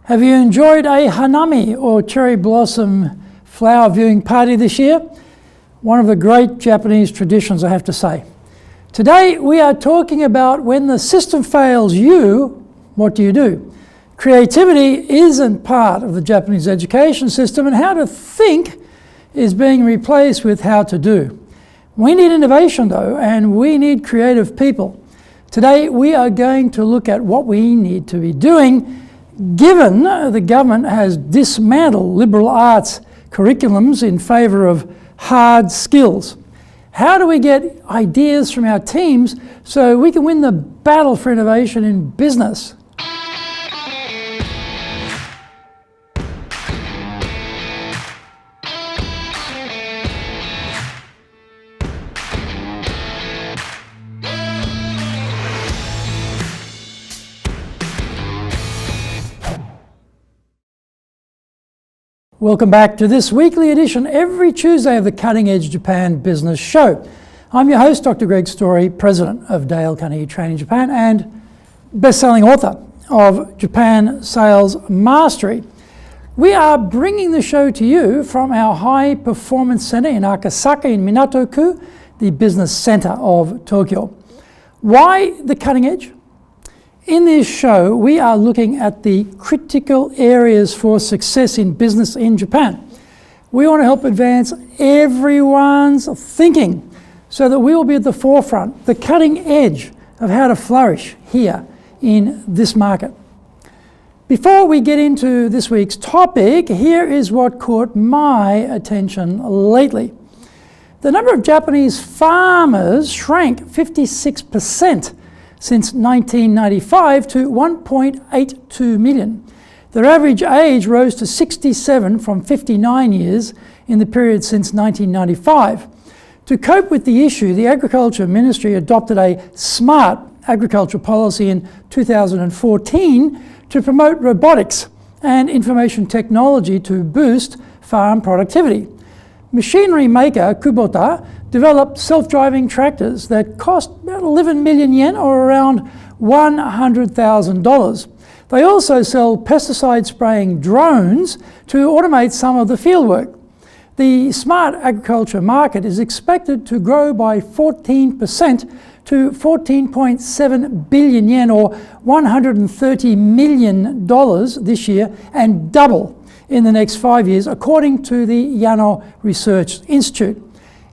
Have you enjoyed a hanami or cherry blossom flower viewing party this year? One of the great Japanese traditions, I have to say. Today we are talking about when the system fails you, what do you do? Creativity isn't part of the Japanese education system, and how to think is being replaced with how to do. We need innovation though, and we need creative people. Today we are going to look at what we need to be doing given the government has dismantled liberal arts curriculums in favour of hard skills. How do we get ideas from our teams so we can win the battle for innovation in business? Welcome back to this weekly edition every Tuesday of the Cutting Edge Japan Business Show. I'm your host, Dr. Greg Story, President of Dale Carnegie Training Japan and best-selling author of Japan Sales Mastery. We are bringing the show to you from our High Performance Center in Akasaka in Minato-ku, the business center of Tokyo. Why the cutting edge? In this show, we are looking at the critical areas for success in business in Japan. We want to help advance everyone's thinking so that we will be at the forefront, the cutting edge of how to flourish here in this market. Before we get into this week's topic, here is what caught my attention lately. The number of Japanese farmers shrank 56% since 1995 to 1.82 million. Their average age rose to 67 from 59 years in the period since 1995. To cope with the issue, the Agriculture Ministry adopted a smart agriculture policy in 2014 to promote robotics and information technology to boost farm productivity. Machinery maker Kubota developed self-driving tractors that cost about 11 million yen or around $100,000. They also sell pesticide spraying drones to automate some of the fieldwork. The smart agriculture market is expected to grow by 14% to 14.7 billion yen or $130 million this year and double in the next 5 years, according to the Yano Research Institute.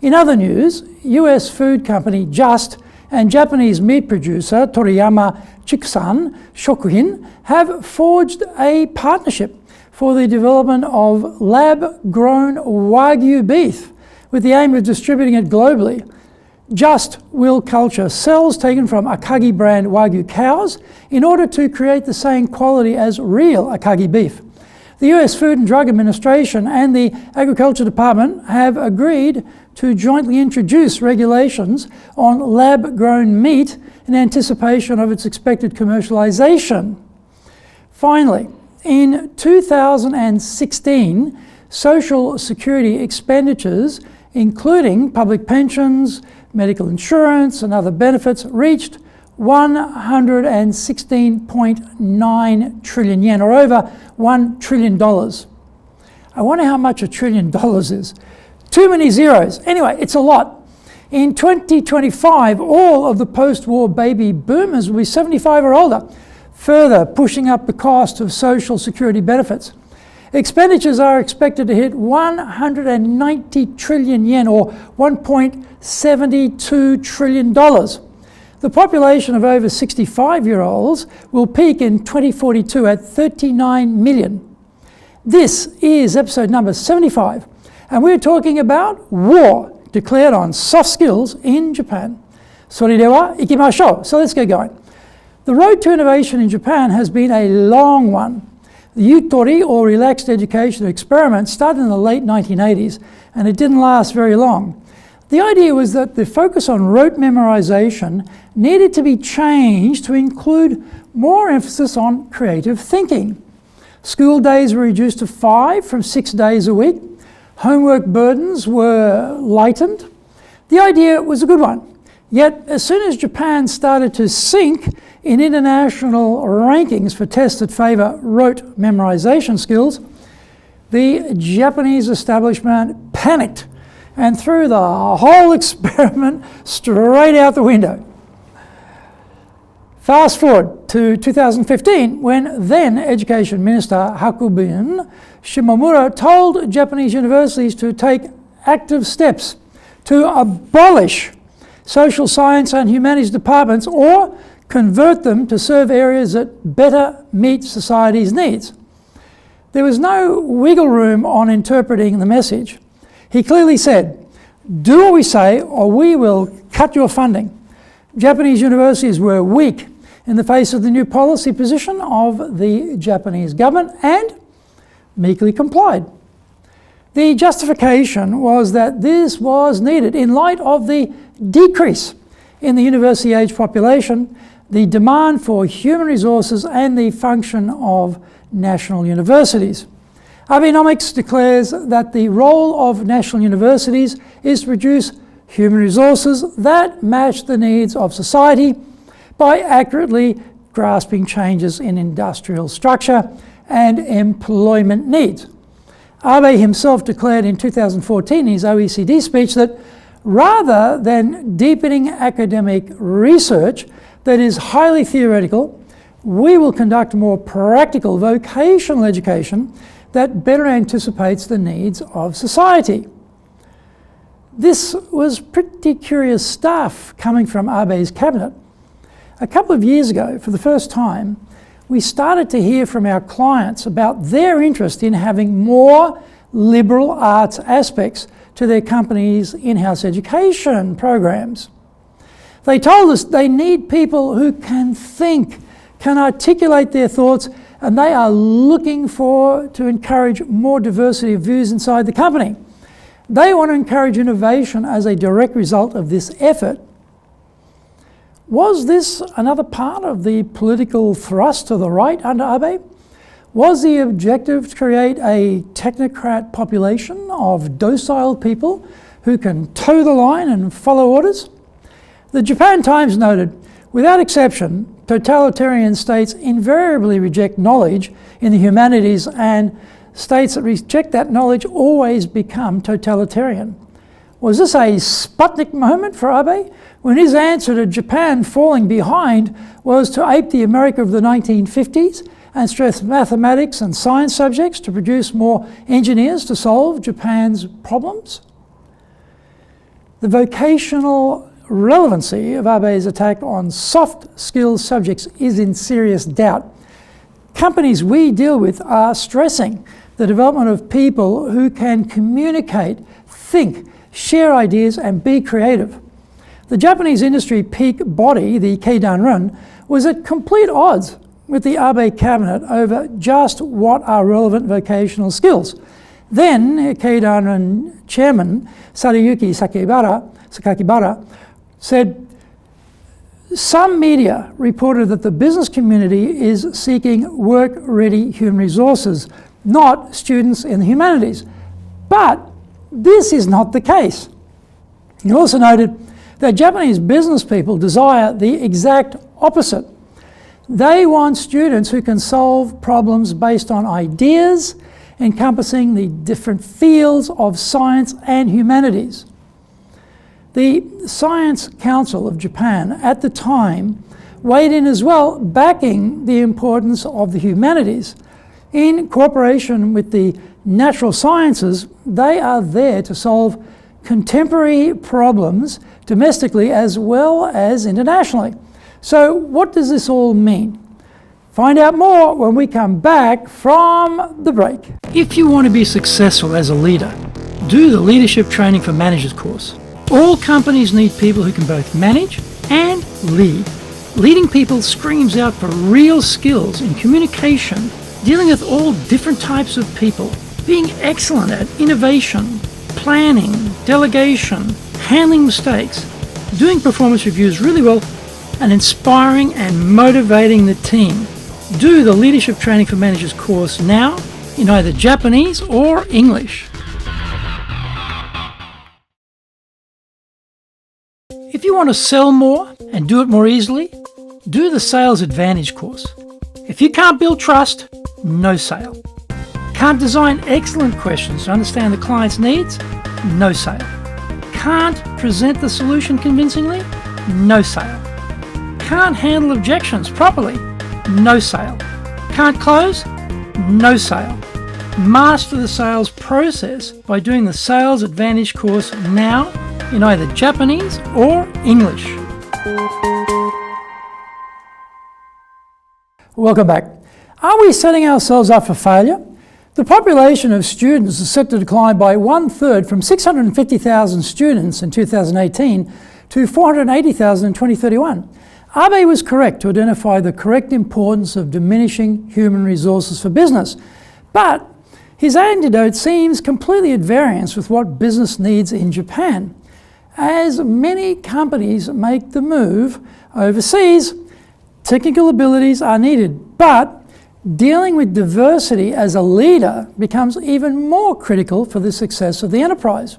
In other news, US food company Just and Japanese meat producer Toriyama Chikusan Shokuhin have forged a partnership for the development of lab-grown Wagyu beef with the aim of distributing it globally. Just will culture cells taken from Akagi brand Wagyu cows in order to create the same quality as real Akagi beef. The US Food and Drug Administration and the Agriculture Department have agreed to jointly introduce regulations on lab-grown meat in anticipation of its expected commercialization. Finally, in 2016, Social Security expenditures, including public pensions, medical insurance, and other benefits, reached 116.9 trillion yen, or over $1 trillion. I wonder how much $1 trillion is. Too many zeros. Anyway, it's a lot. In 2025, all of the post-war baby boomers will be 75 or older, further pushing up the cost of Social Security benefits. Expenditures are expected to hit 190 trillion yen, or $1.72 trillion. The population of over 65-year-olds will peak in 2042 at 39 million. This is episode number 75, and we're talking about war declared on soft skills in Japan. それでは行きましょう. So let's get going. The road to innovation in Japan has been a long one. The Yutori, or relaxed education experiment, started in the late 1980s, and it didn't last very long. The idea was that the focus on rote memorization needed to be changed to include more emphasis on creative thinking. School days were reduced to 5 from 6 days a week. Homework burdens were lightened. The idea was a good one. Yet, as soon as Japan started to sink in international rankings for tests that favour rote memorisation skills, the Japanese establishment panicked and threw the whole experiment straight out the window. Fast forward to 2015, when then Education Minister Hakubun Shimomura told Japanese universities to take active steps to abolish social science and humanities departments or convert them to serve areas that better meet society's needs. There was no wiggle room on interpreting the message. He clearly said, "Do what we say or we will cut your funding." Japanese universities were weak in the face of the new policy position of the Japanese government and meekly complied. The justification was that this was needed in light of the decrease in the university-age population, the demand for human resources and the function of national universities. Abenomics declares that the role of national universities is to produce human resources that match the needs of society by accurately grasping changes in industrial structure and employment needs. Abe himself declared in 2014 in his OECD speech that rather than deepening academic research that is highly theoretical, we will conduct more practical vocational education that better anticipates the needs of society. This was pretty curious stuff coming from Abe's cabinet. A couple of years ago, for the first time, we started to hear from our clients about their interest in having more liberal arts aspects to their companies' in-house education programs. They told us they need people who can think, can articulate their thoughts, and they are looking to encourage more diversity of views inside the company. They want to encourage innovation as a direct result of this effort. Was this another part of the political thrust to the right under Abe? Was the objective to create a technocrat population of docile people who can toe the line and follow orders? The Japan Times noted, without exception, totalitarian states invariably reject knowledge in the humanities, and states that reject that knowledge always become totalitarian. Was this a Sputnik moment for Abe, when his answer to Japan falling behind was to ape the America of the 1950s and stress mathematics and science subjects to produce more engineers to solve Japan's problems? The vocational relevancy of Abe's attack on soft skills subjects is in serious doubt. Companies we deal with are stressing the development of people who can communicate, think, share ideas and be creative. The Japanese industry peak body, the Keidanren, was at complete odds with the Abe cabinet over just what are relevant vocational skills. Then Keidanren chairman Sarayuki Sakakibara said, "Some media reported that the business community is seeking work-ready human resources, not students in the humanities. But this is not the case." He also noted that Japanese business people desire the exact opposite. They want students who can solve problems based on ideas encompassing the different fields of science and humanities. The Science Council of Japan at the time weighed in as well, backing the importance of the humanities. In cooperation with the natural sciences, they are there to solve contemporary problems domestically as well as internationally. So what does this all mean? Find out more when we come back from the break. If you want to be successful as a leader, do the Leadership Training for Managers course. All companies need people who can both manage and lead. Leading people screams out for real skills in communication, dealing with all different types of people, being excellent at innovation, planning, delegation, handling mistakes, doing performance reviews really well, and inspiring and motivating the team. Do the Leadership Training for Managers course now in either Japanese or English. If you want to sell more and do it more easily, do the sales advantage course. If you can't build trust, no sale. Can't design excellent questions to understand the client's needs, no sale. Can't present the solution convincingly, no sale. Can't handle objections properly, no sale. Can't close, no sale. Master the sales process by doing the Sales Advantage course now in either Japanese or English. Welcome back. Are we setting ourselves up for failure? The population of students is set to decline by 1/3 from 650,000 students in 2018 to 480,000 in 2031. Abe was correct to identify the correct importance of diminishing human resources for business, but his antidote seems completely at variance with what business needs in Japan. As many companies make the move overseas, technical abilities are needed, but dealing with diversity as a leader becomes even more critical for the success of the enterprise.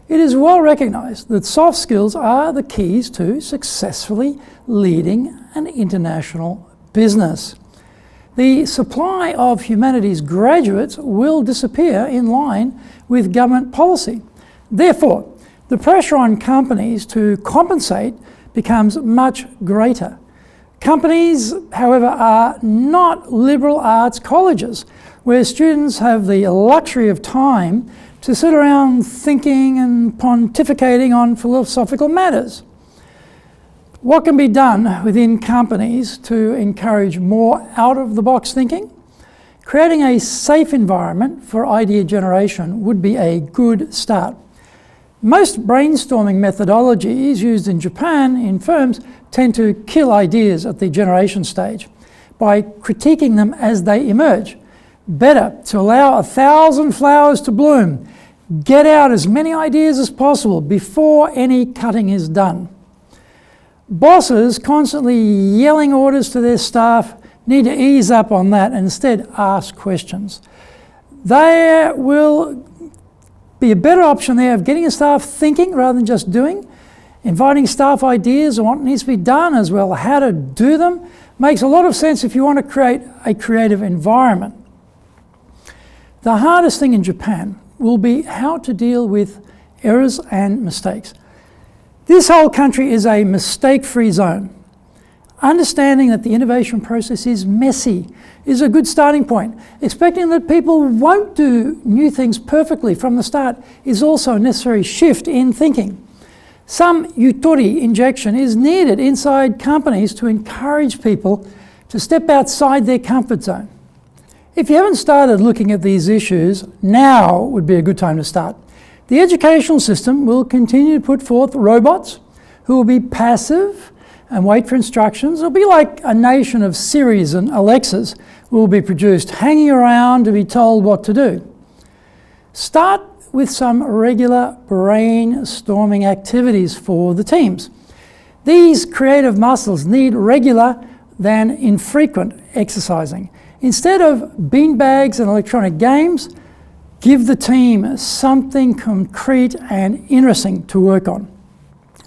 It is well recognized that soft skills are the keys to successfully leading an international business. The supply of humanities graduates will disappear in line with government policy. Therefore, the pressure on companies to compensate becomes much greater. Companies, however, are not liberal arts colleges where students have the luxury of time to sit around thinking and pontificating on philosophical matters. What can be done within companies to encourage more out-of-the-box thinking? Creating a safe environment for idea generation would be a good start. Most brainstorming methodologies used in Japan in firms tend to kill ideas at the generation stage by critiquing them as they emerge. Better to allow 1,000 flowers to bloom. Get out as many ideas as possible before any cutting is done. Bosses constantly yelling orders to their staff need to ease up on that and instead ask questions. There will be a better option there of getting your staff thinking rather than just doing. Inviting staff ideas on what needs to be done as well, how to do them, makes a lot of sense if you want to create a creative environment. The hardest thing in Japan will be how to deal with errors and mistakes. This whole country is a mistake-free zone. Understanding that the innovation process is messy is a good starting point. Expecting that people won't do new things perfectly from the start is also a necessary shift in thinking. Some yutori injection is needed inside companies to encourage people to step outside their comfort zone. If you haven't started looking at these issues, now would be a good time to start. The educational system will continue to put forth robots who will be passive and wait for instructions. It'll be like a nation of Siris and Alexas will be produced, hanging around to be told what to do. Start with some regular brainstorming activities for the teams. These creative muscles need regular than infrequent exercising. Instead of beanbags and electronic games, give the team something concrete and interesting to work on.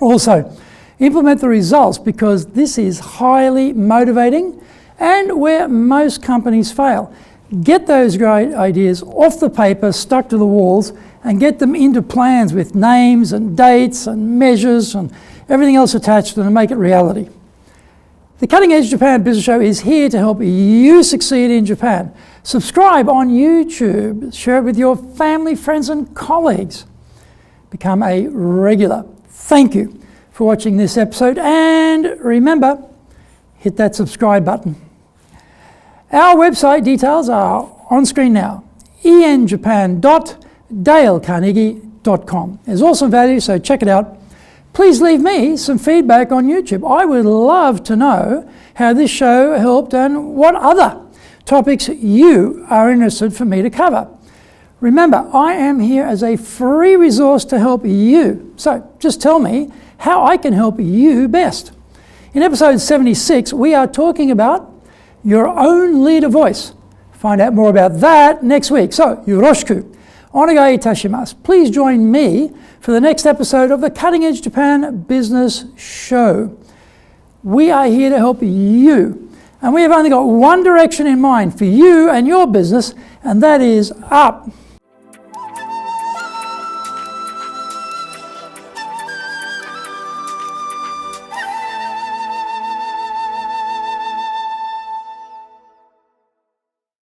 Also, implement the results because this is highly motivating and where most companies fail. Get those great ideas off the paper, stuck to the walls, and get them into plans with names and dates and measures and everything else attached to them and make it reality. The Cutting Edge Japan Business Show is here to help you succeed in Japan. Subscribe on YouTube, share it with your family, friends and colleagues. Become a regular. Thank you for watching this episode and remember, hit that subscribe button. Our website details are on screen now, enjapan.dalecarnegie.com. There's awesome value, so check it out. Please leave me some feedback on YouTube. I would love to know how this show helped and what other topics you are interested for me to cover. Remember, I am here as a free resource to help you. So just tell me how I can help you best. In episode 76, we are talking about your own leader voice. Find out more about that next week. So, yoroshiku. Onegai itashimasu. Please join me for the next episode of the Cutting Edge Japan Business Show. We are here to help you. And we have only got one direction in mind for you and your business, and that is up.